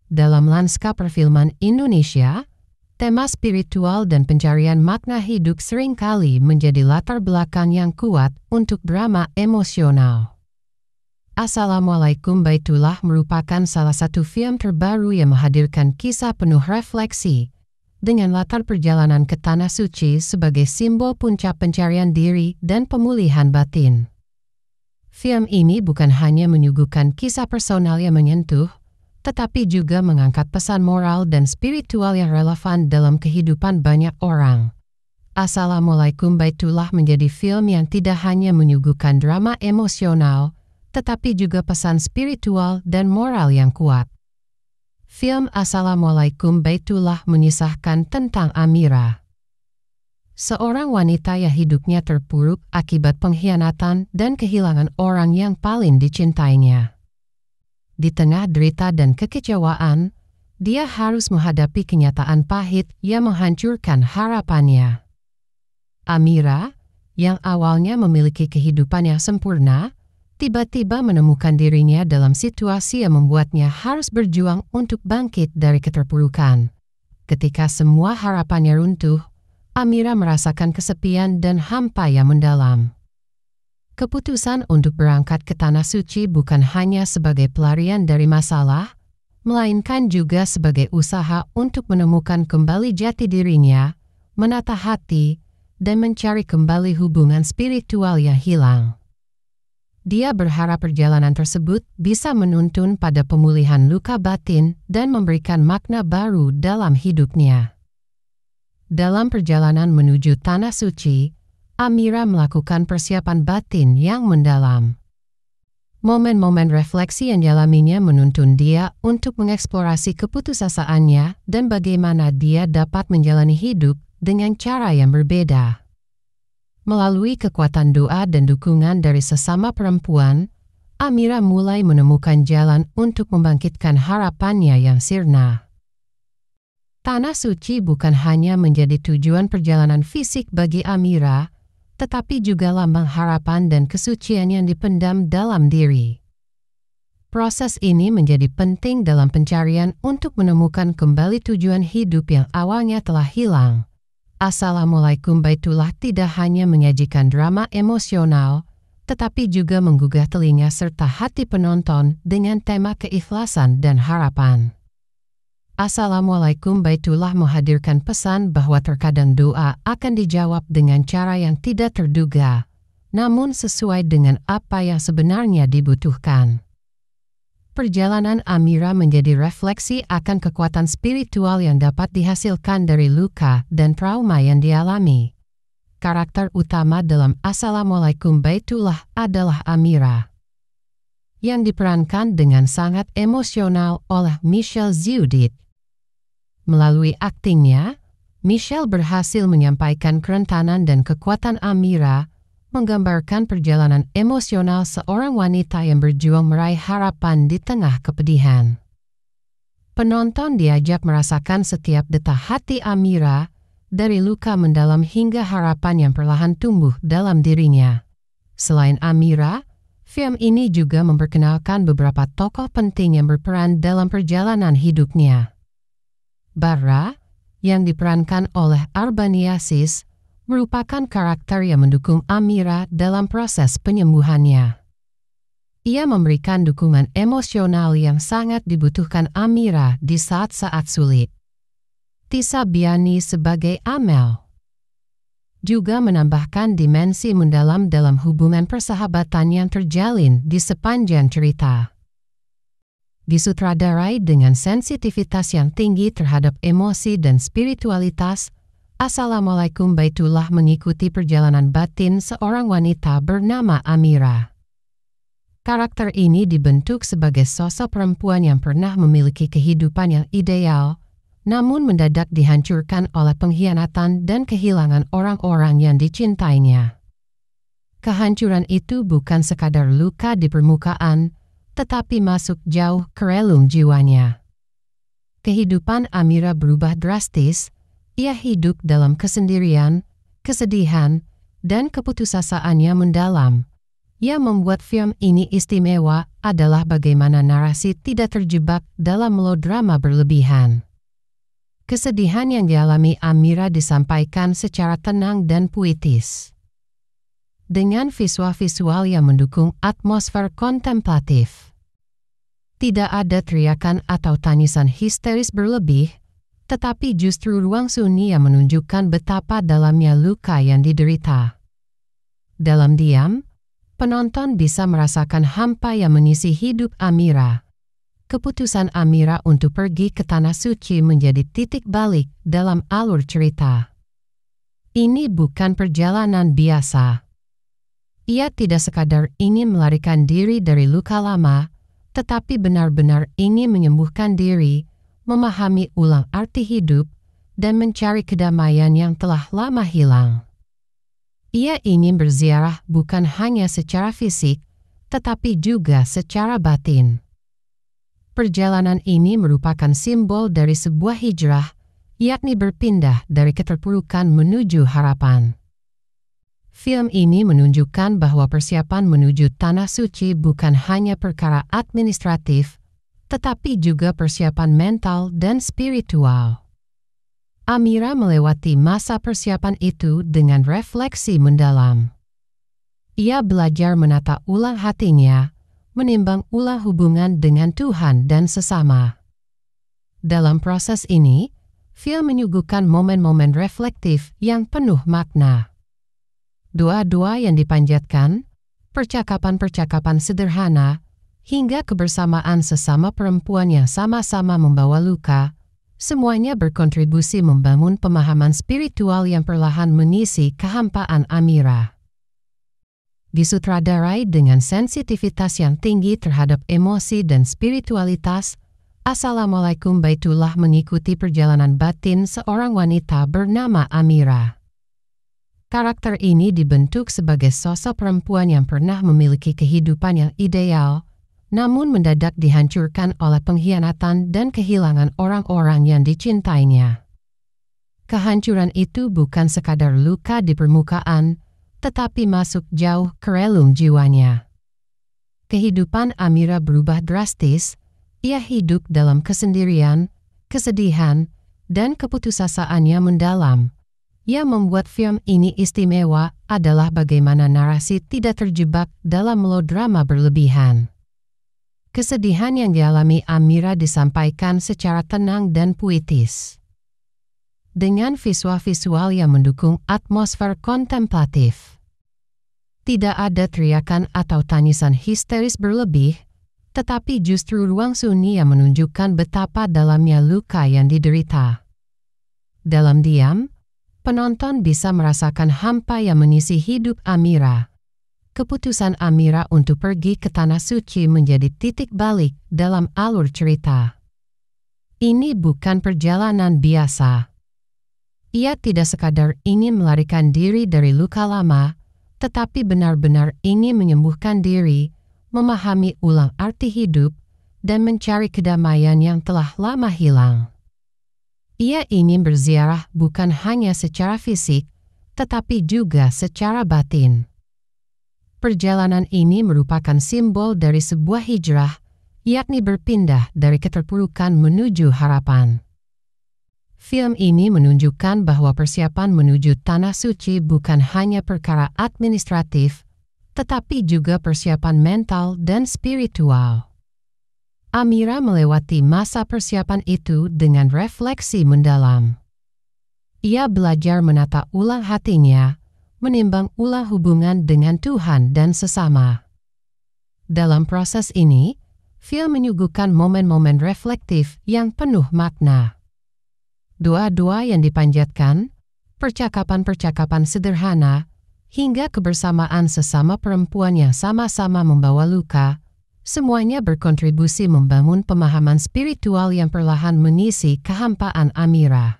Dalam lanskap perfilman Indonesia, tema spiritual dan pencarian makna hidup seringkali menjadi latar belakang yang kuat untuk drama emosional. Assalamualaikum Baitullah merupakan salah satu film terbaru yang menghadirkan kisah penuh refleksi, dengan latar perjalanan ke Tanah Suci sebagai simbol puncak pencarian diri dan pemulihan batin. Film ini bukan hanya menyuguhkan kisah personal yang menyentuh, tetapi juga mengangkat pesan moral dan spiritual yang relevan dalam kehidupan banyak orang. Assalamualaikum Baitullah menjadi film yang tidak hanya menyuguhkan drama emosional, tetapi juga pesan spiritual dan moral yang kuat. Film Assalamualaikum Baitullah mengisahkan tentang Amira, seorang wanita yang hidupnya terpuruk akibat pengkhianatan dan kehilangan orang yang paling dicintainya. Di tengah derita dan kekecewaan, dia harus menghadapi kenyataan pahit yang menghancurkan harapannya. Amira, yang awalnya memiliki kehidupan yang sempurna, tiba-tiba menemukan dirinya dalam situasi yang membuatnya harus berjuang untuk bangkit dari keterpurukan. Ketika semua harapannya runtuh, Amira merasakan kesepian dan hampa yang mendalam. Keputusan untuk berangkat ke Tanah Suci bukan hanya sebagai pelarian dari masalah, melainkan juga sebagai usaha untuk menemukan kembali jati dirinya, menata hati, dan mencari kembali hubungan spiritual yang hilang. Dia berharap perjalanan tersebut bisa menuntun pada pemulihan luka batin dan memberikan makna baru dalam hidupnya. Dalam perjalanan menuju Tanah Suci, Amira melakukan persiapan batin yang mendalam. Momen-momen refleksi yang dialaminya menuntun dia untuk mengeksplorasi keputusasaannya dan bagaimana dia dapat menjalani hidup dengan cara yang berbeda. Melalui kekuatan doa dan dukungan dari sesama perempuan, Amira mulai menemukan jalan untuk membangkitkan harapannya yang sirna. Tanah Suci bukan hanya menjadi tujuan perjalanan fisik bagi Amira, tetapi juga lambang harapan dan kesucian yang dipendam dalam diri. Proses ini menjadi penting dalam pencarian untuk menemukan kembali tujuan hidup yang awalnya telah hilang. Assalamualaikum Baitullah tidak hanya menyajikan drama emosional, tetapi juga menggugah telinga serta hati penonton dengan tema keikhlasan dan harapan. Assalamualaikum Baitullah menghadirkan pesan bahwa terkadang doa akan dijawab dengan cara yang tidak terduga, namun sesuai dengan apa yang sebenarnya dibutuhkan. Perjalanan Amira menjadi refleksi akan kekuatan spiritual yang dapat dihasilkan dari luka dan trauma yang dialami. Karakter utama dalam Assalamualaikum Baitullah adalah Amira, yang diperankan dengan sangat emosional oleh Michelle Ziudit. Melalui aktingnya, Michelle berhasil menyampaikan kerentanan dan kekuatan Amira, menggambarkan perjalanan emosional seorang wanita yang berjuang meraih harapan di tengah kepedihan. Penonton diajak merasakan setiap detak hati Amira, dari luka mendalam hingga harapan yang perlahan tumbuh dalam dirinya. Selain Amira, film ini juga memperkenalkan beberapa tokoh penting yang berperan dalam perjalanan hidupnya. Barra, yang diperankan oleh Arbani Aziz, merupakan karakter yang mendukung Amira dalam proses penyembuhannya. Ia memberikan dukungan emosional yang sangat dibutuhkan Amira di saat-saat sulit. Tisa Biani sebagai Amel juga menambahkan dimensi mendalam dalam hubungan persahabatan yang terjalin di sepanjang cerita. Disutradarai dengan sensitivitas yang tinggi terhadap emosi dan spiritualitas, Assalamualaikum Baitullah mengikuti perjalanan batin seorang wanita bernama Amira. Karakter ini dibentuk sebagai sosok perempuan yang pernah memiliki kehidupan yang ideal, namun mendadak dihancurkan oleh pengkhianatan dan kehilangan orang-orang yang dicintainya. Kehancuran itu bukan sekadar luka di permukaan, tetapi masuk jauh ke relung jiwanya. Kehidupan Amira berubah drastis. Ia hidup dalam kesendirian, kesedihan, dan keputusasaan yang mendalam. Ia membuat film ini istimewa adalah bagaimana narasi tidak terjebak dalam melodrama berlebihan. Kesedihan yang dialami Amira disampaikan secara tenang dan puitis. Dengan visual-visual yang mendukung atmosfer kontemplatif. Tidak ada teriakan atau tangisan histeris berlebih, tetapi justru ruang sunyi yang menunjukkan betapa dalamnya luka yang diderita. Dalam diam, penonton bisa merasakan hampa yang mengisi hidup Amira. Keputusan Amira untuk pergi ke Tanah Suci menjadi titik balik dalam alur cerita. Ini bukan perjalanan biasa. Ia tidak sekadar ingin melarikan diri dari luka lama, tetapi benar-benar ingin menyembuhkan diri, memahami ulang arti hidup, dan mencari kedamaian yang telah lama hilang. Ia ingin berziarah bukan hanya secara fisik, tetapi juga secara batin. Perjalanan ini merupakan simbol dari sebuah hijrah, yakni berpindah dari keterpurukan menuju harapan. Film ini menunjukkan bahwa persiapan menuju Tanah Suci bukan hanya perkara administratif, tetapi juga persiapan mental dan spiritual. Amira melewati masa persiapan itu dengan refleksi mendalam. Ia belajar menata ulang hatinya, menimbang ulang hubungan dengan Tuhan dan sesama. Dalam proses ini, film menyuguhkan momen-momen reflektif yang penuh makna. Doa-doa yang dipanjatkan, percakapan-percakapan sederhana, hingga kebersamaan sesama perempuan yang sama-sama membawa luka, semuanya berkontribusi membangun pemahaman spiritual yang perlahan mengisi kehampaan Amira. Disutradarai dengan sensitivitas yang tinggi terhadap emosi dan spiritualitas, Assalamualaikum Baitullah mengikuti perjalanan batin seorang wanita bernama Amira. Karakter ini dibentuk sebagai sosok perempuan yang pernah memiliki kehidupan yang ideal, namun mendadak dihancurkan oleh pengkhianatan dan kehilangan orang-orang yang dicintainya. Kehancuran itu bukan sekadar luka di permukaan, tetapi masuk jauh ke relung jiwanya. Kehidupan Amira berubah drastis, ia hidup dalam kesendirian, kesedihan, dan keputusasaan yang mendalam. Yang membuat film ini istimewa adalah bagaimana narasi tidak terjebak dalam melodrama berlebihan. Kesedihan yang dialami Amira disampaikan secara tenang dan puitis. Dengan visual-visual yang mendukung atmosfer kontemplatif. Tidak ada teriakan atau tangisan histeris berlebih, tetapi justru ruang sunyi yang menunjukkan betapa dalamnya luka yang diderita. Dalam diam, penonton bisa merasakan hampa yang mengisi hidup Amira. Keputusan Amira untuk pergi ke Tanah Suci menjadi titik balik dalam alur cerita. Ini bukan perjalanan biasa. Ia tidak sekadar ingin melarikan diri dari luka lama, tetapi benar-benar ingin menyembuhkan diri, memahami ulang arti hidup, dan mencari kedamaian yang telah lama hilang. Ia ingin berziarah bukan hanya secara fisik, tetapi juga secara batin. Perjalanan ini merupakan simbol dari sebuah hijrah, yakni berpindah dari keterpurukan menuju harapan. Film ini menunjukkan bahwa persiapan menuju Tanah Suci bukan hanya perkara administratif, tetapi juga persiapan mental dan spiritual. Amira melewati masa persiapan itu dengan refleksi mendalam. Ia belajar menata ulang hatinya, menimbang ulang hubungan dengan Tuhan dan sesama. Dalam proses ini, film menyuguhkan momen-momen reflektif yang penuh makna. Doa-doa yang dipanjatkan, percakapan-percakapan sederhana, hingga kebersamaan sesama perempuan yang sama-sama membawa luka, semuanya berkontribusi membangun pemahaman spiritual yang perlahan mengisi kehampaan Amira.